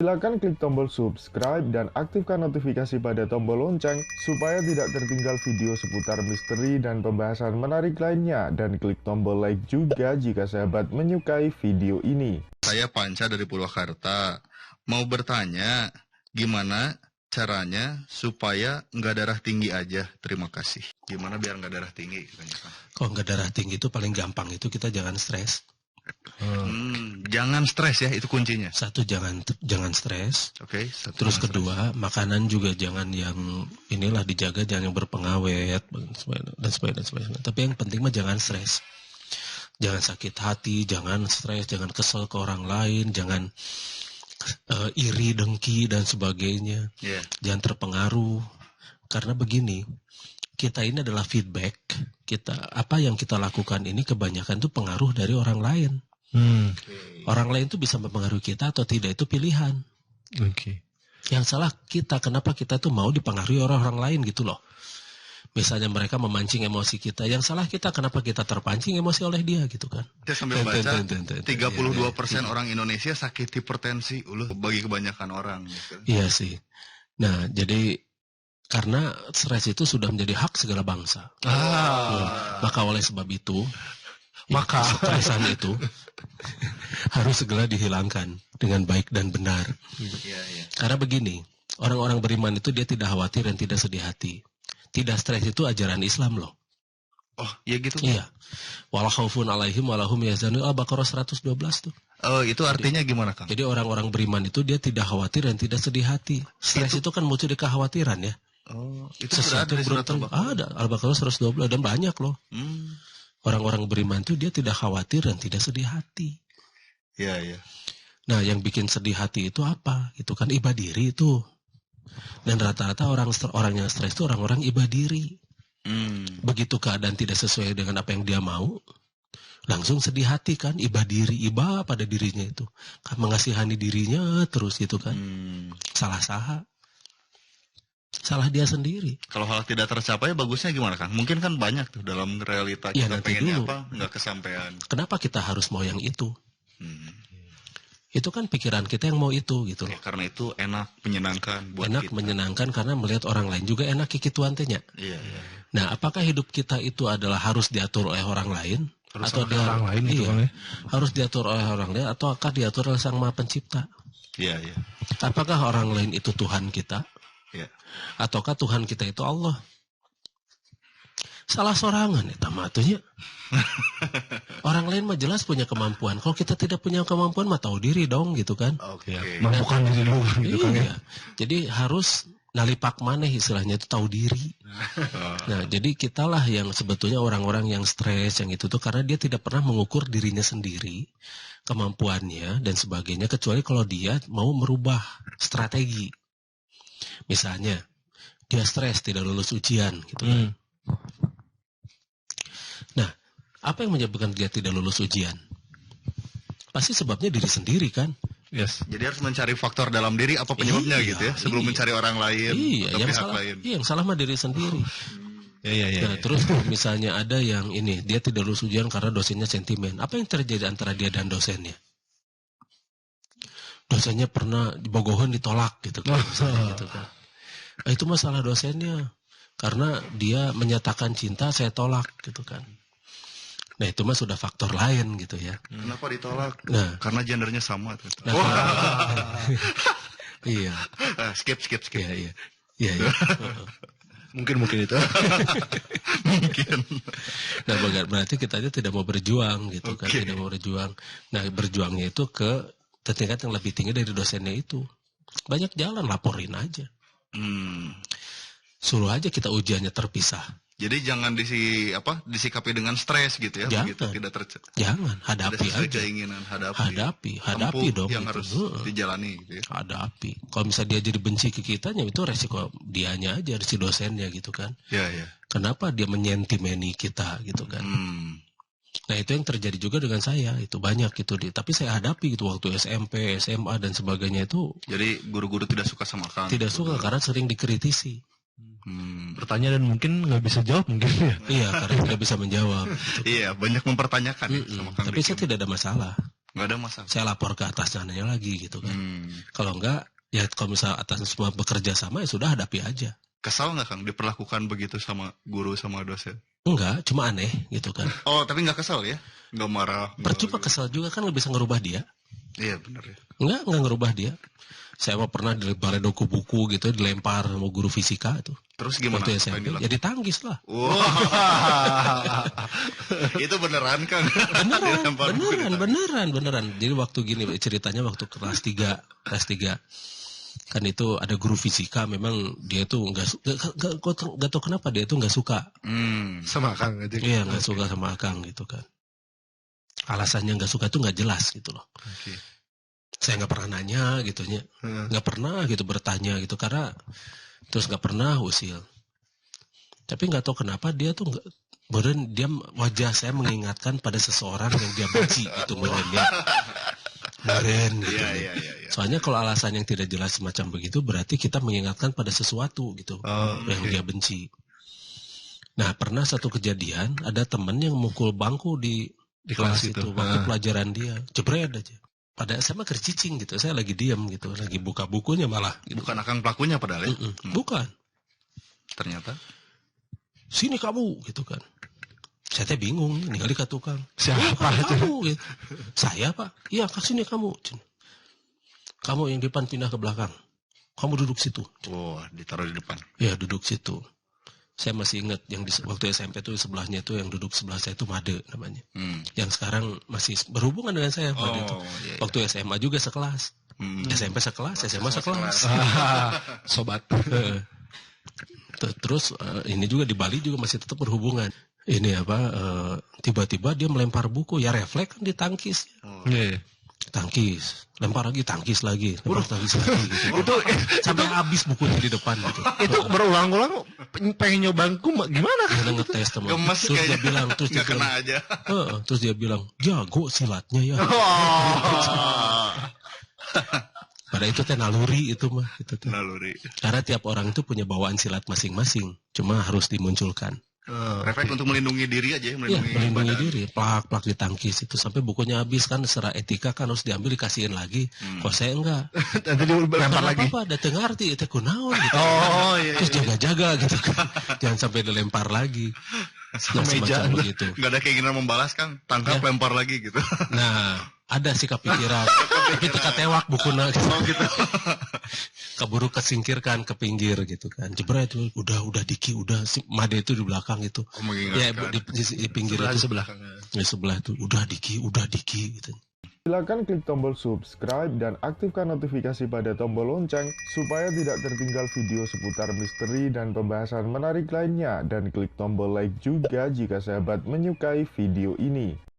Silakan klik tombol subscribe dan aktifkan notifikasi pada tombol lonceng supaya tidak tertinggal video seputar misteri dan pembahasan menarik lainnya, dan klik tombol like juga jika sahabat menyukai video ini. Saya Panca dari Purwakarta. Mau bertanya, gimana caranya supaya nggak darah tinggi aja? Terima kasih. Gimana biar nggak darah tinggi? Kalau nggak darah tinggi itu paling gampang itu kita jangan stres. Jangan stres ya, itu kuncinya. Satu, jangan stres. Oke. Terus kedua, makanan juga jangan yang inilah dijaga, jangan yang berpengawet dan sebagainya. Tapi yang penting mah jangan stres. Jangan sakit hati, jangan stres, jangan kesel ke orang lain, jangan iri, dengki dan sebagainya. Yeah. Jangan terpengaruh. Karena begini, kita ini adalah feedback. Apa yang kita lakukan ini kebanyakan itu pengaruh dari orang lain. Orang lain itu bisa mempengaruhi kita atau tidak, itu pilihan. Yang salah kita, kenapa kita tuh mau dipengaruhi orang-orang lain gitu loh. Misalnya mereka memancing emosi kita, yang salah kita, kenapa kita terpancing emosi oleh dia gitu kan. Kita sambil baca, 32% orang Indonesia sakit hipertensi, bagi kebanyakan orang. Gitu. Iya sih. Nah, jadi karena stres itu sudah menjadi hak segala bangsa. Maka oleh sebab itu, stresan itu harus segera dihilangkan dengan baik dan benar. Karena begini, orang-orang beriman itu dia tidak khawatir dan tidak sedih hati. Tidak stres itu ajaran Islam loh. Oh, iya gitu? Iya. Wala khaufun alaihim walahum yahzanun, Al-Baqarah 112 tuh. Oh, itu artinya gimana, Kang? Jadi orang-orang beriman itu dia tidak khawatir dan tidak sedih hati. Stres itu kan muncul dari kekhawatiran ya. Oh, itu sesuatu ada di surat Al-Baqarah. Ada, Al-Baqarah 112 dan banyak loh. Orang-orang beriman itu dia tidak khawatir dan tidak sedih hati. Iya, iya. Nah, yang bikin sedih hati itu apa? Itu kan iba diri itu. Dan rata-rata orang yang stres itu orang-orang iba diri. Begitu keadaan tidak sesuai dengan apa yang dia mau, langsung sedih hati kan, iba pada dirinya itu. Kan mengasihani dirinya terus gitu kan. Salah dia sendiri. Kalau hal tidak tercapai bagusnya gimana, Kang? Mungkin kan banyak tuh dalam realita kita pengennya apa, nggak kesampaian. Kenapa kita harus mau yang itu? Itu kan pikiran kita yang mau itu gitu. Ya, karena itu enak, menyenangkan buat enak, kita. Menyenangkan karena melihat orang lain juga enak kikituan tanya. Iya. Nah, apakah hidup kita itu adalah harus diatur oleh orang lain? Harus atau orang lain itu kan ya? Harus diatur oleh orang lain atau akan diatur oleh Sang Maha Pencipta? Iya. Apakah orang lain itu Tuhan kita? Iya. Ataukah Tuhan kita itu Allah? Salah sorangan ya tamatunya. Orang lain mah jelas punya kemampuan. Kalau kita tidak punya kemampuan mah tahu diri dong gitu kan. Oke. Mampukan diri dulu gitu kan ya. Jadi harus nalipak maneh istilahnya itu tahu diri. Nah, jadi kitalah yang sebetulnya orang-orang yang stres yang itu tuh karena dia tidak pernah mengukur dirinya sendiri, kemampuannya dan sebagainya, kecuali kalau dia mau merubah strategi. Misalnya dia stres tidak lulus ujian gitu kan. Nah, apa yang menyebabkan dia tidak lulus ujian? Pasti sebabnya diri sendiri kan? Yes. Jadi harus mencari faktor dalam diri apa penyebabnya gitu ya, sebelum mencari orang lain atau yang pihak salah, lain. Iya, yang salah mah diri sendiri. Iya. Nah, terus misalnya ada yang ini, dia tidak lulus ujian karena dosennya sentimen. Apa yang terjadi antara dia dan dosennya? Dosennya pernah bogohan ditolak gitu kan. Gitu kan. Itu masalah dosennya. Karena dia menyatakan cinta, saya tolak gitu kan. Nah, itu mah sudah faktor lain gitu ya. Kenapa ditolak? Nah, karena gendernya sama. Iya. Skip. Iya. Mungkin itu. Mungkin. Nah, berarti kita aja tidak mau berjuang gitu kan, tidak mau berjuang. Nah, berjuangnya itu ke tingkat yang lebih tinggi dari dosennya itu. Banyak jalan, laporin aja. Suruh aja kita ujiannya terpisah. Jadi jangan disikapi dengan stres gitu ya. Jangan. Begitu tidak Jangan, hadapi aja. Keinginan Hadapi dong. Yang gitu. harus dijalani gitu ya. Hadapi. Kalau misalnya dia jadi benci ke kitanya, itu resiko dianya aja, si dosennya gitu kan. Iya. Kenapa dia menyentimeni kita gitu kan. Nah, itu yang terjadi juga dengan saya. Itu banyak gitu. Tapi saya hadapi gitu waktu SMP, SMA dan sebagainya itu. Jadi guru-guru tidak suka sama Kang. Tidak suka karena sering dikritisi. Bertanya dan mungkin nggak bisa jawab mungkin ya. Iya, karena tidak bisa menjawab. Gitu. Iya, banyak mempertanyakan sama Kang. Tapi saya tidak ada masalah. Nggak ada masalah. saya lapor ke atasannya lagi gitu kan. Kalau enggak, ya kalau misal atasan semua bekerja sama ya sudah hadapi aja. Kesal nggak Kang diperlakukan begitu sama guru sama dosen? Enggak, cuma aneh gitu kan. Oh, tapi nggak kesal ya? Nggak marah? Percuma kesel juga kan nggak bisa ngerubah dia. Iya benar ya. Enggak ngerubah dia. Saya mah pernah dilempar doku buku gitu, dilempar sama guru fisika itu. Terus gimana? Waktu Apa yang SMP, dilakukan? ya ditangkis lah. Wah. Itu beneran Kang? Dilempar buku Beneran. Jadi waktu gini ceritanya waktu kelas 3. Kan itu ada guru fisika, memang dia tuh nggak tahu kenapa dia tuh nggak suka. Sama Kang aja. Iya, nggak suka sama Akang gitu kan. Alasannya nggak suka tuh nggak jelas gitu loh. Oke. Saya nggak pernah nanya gitunya, nggak pernah gitu bertanya gitu karena terus nggak pernah usil. Tapi nggak tahu kenapa dia tuh nggak, beneran dia wajah saya mengingatkan pada seseorang yang dia benci itu meren ya. Meren gitu. Iya. Soalnya kalau alasan yang tidak jelas semacam begitu berarti kita mengingatkan pada sesuatu gitu yang dia benci. Nah pernah satu kejadian ada temen yang mukul bangku di kelas itu waktu pelajaran dia, jebret aja. Pada sama kercicing gitu, saya lagi diam gitu, lagi buka bukunya malah. Gitu. Bukan Akang pelakunya padahal ya? Bukan. Ternyata? Sini kamu gitu kan. Saya teh bingung, ningali ka tukang. Siapa itu? Kamu gitu. Saya Pak. Iya, ke sini kamu. Kamu yang depan pindah ke belakang. Kamu duduk situ. Oh, ditaruh di depan. Ya, duduk situ. Saya masih ingat yang waktu SMP itu sebelahnya itu yang duduk sebelah saya itu Made namanya. Yang sekarang masih berhubungan dengan saya Made itu. Iya. Waktu SMA juga sekelas. SMP sekelas, SMA sekelas. Sobat. Terus ini juga di Bali juga masih tetap berhubungan. Ini apa? Tiba-tiba dia melempar buku, ya refleks kan ditangkis. Iya. Tangkis, lempar lagi, tangkis lagi, lempar tangkis lagi. Gitu. Itu sampai habis bukunya di depan gitu. Itu berulang-ulang pengen nyobangku gimana? Dia ngetes teman. Gemes Terus dia kayaknya. bilang, Nggak kena aja. Terus dia bilang, jago silatnya ya. Pada itu teh naluri itu mah gitu tuh. Naluri. Karena tiap orang itu punya bawaan silat masing-masing, cuma harus dimunculkan. Refleks untuk melindungi diri aja ya, Iya, melindungi badan. diri, plak ditangkis itu sampai bukunya habis kan, secara etika kan harus diambil dikasihin lagi. Kok saya enggak? Nanti dilempar lagi. Apa-apa, dateng ngerti, itu kunaon gitu. Oh iya. Terus jaga-jaga gitu kan. Jangan sampai dilempar lagi. Nah, semacam begitu. Nggak ada keinginan membalas Kang, tangkap lempar lagi gitu. Nah, ada sih kepikiran. Tapi teka tewak bukuna gitu. Keburu kesingkirkan ke pinggir gitu kan. Jebret itu udah Diki, udah si Made itu di belakang itu. Ya di pinggir itu sebelah. di sebelah itu udah Diki gitu. Silakan klik tombol subscribe dan aktifkan notifikasi pada tombol lonceng supaya tidak tertinggal video seputar misteri dan pembahasan menarik lainnya, dan klik tombol like juga jika sahabat menyukai video ini.